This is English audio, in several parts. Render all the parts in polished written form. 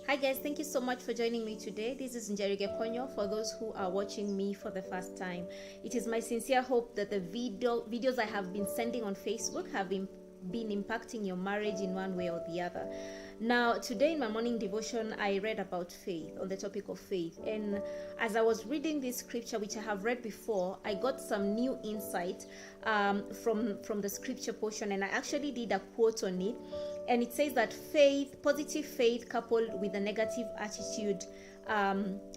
Hi guys, thank you so much for joining me today. This is Njerige Ponyo for those who are watching me for the first time. It is my sincere hope that the videos I have been sending on Facebook have been impacting your marriage in one way or the other. Now, today in my morning devotion, I read about faith, on the topic of faith. And as I was reading this scripture, which I have read before, I got some new insight from the scripture portion, and I actually did a quote on it. And it says that faith, positive faith coupled with a negative attitude,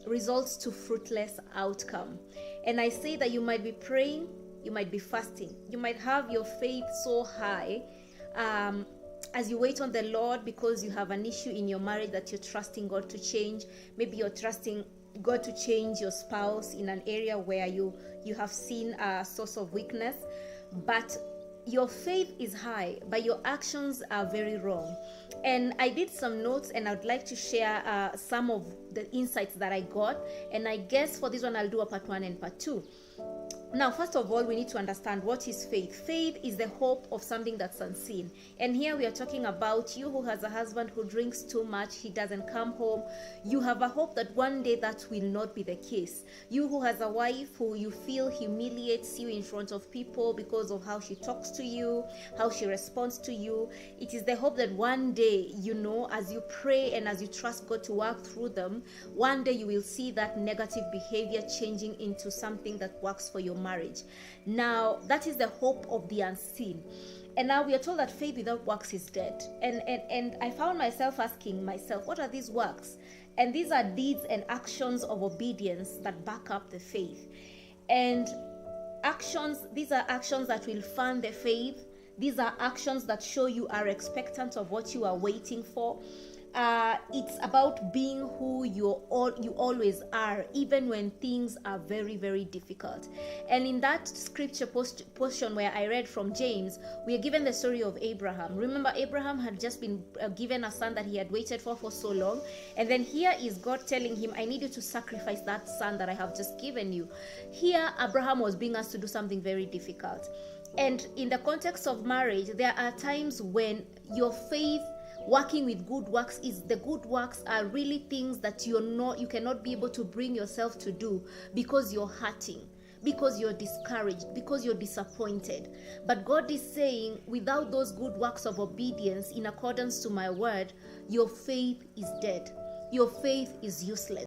results to fruitless outcome. And I say that you might be praying, you might be fasting, you might have your faith so high as you wait on the Lord because you have an issue in your marriage that you're trusting God to change. Maybe you're trusting God to change your spouse in an area where you have seen a source of weakness, but your faith is high, but your actions are very wrong. And I did some notes, and I'd like to share some of the insights that I got. And I guess for this one, I'll do a part 1 and part 2. Now, first of all, we need to understand what is faith. Faith is the hope of something that's unseen. And here we are talking about you who has a husband who drinks too much, he doesn't come home. You have a hope that one day that will not be the case. You who has a wife who you feel humiliates you in front of people because of how she talks to you, how she responds to you. It is the hope that one day, as you pray and as you trust God to work through them, one day you will see that negative behavior changing into something that works for your marriage. Now, that is the hope of the unseen. And now we are told that faith without works is dead. And I found myself asking myself, what are these works? And these are deeds and actions of obedience that back up the faith. And these are actions that will fund the faith. These are actions that show you are expectant of what you are waiting for. It's about being who you always are, even when things are very, very difficult. And in that scripture portion where I read from James, we are given the story of Abraham. Remember, Abraham had just been given a son that he had waited for so long. And then here is God telling him, I need you to sacrifice that son that I have just given you. Here, Abraham was being asked to do something very difficult. And in the context of marriage, there are times when your faith working with good works the good works are really things that you cannot be able to bring yourself to do because you're hurting, because you're discouraged, because you're disappointed. But God is saying, without those good works of obedience in accordance to my word, your faith is dead. Your faith is useless.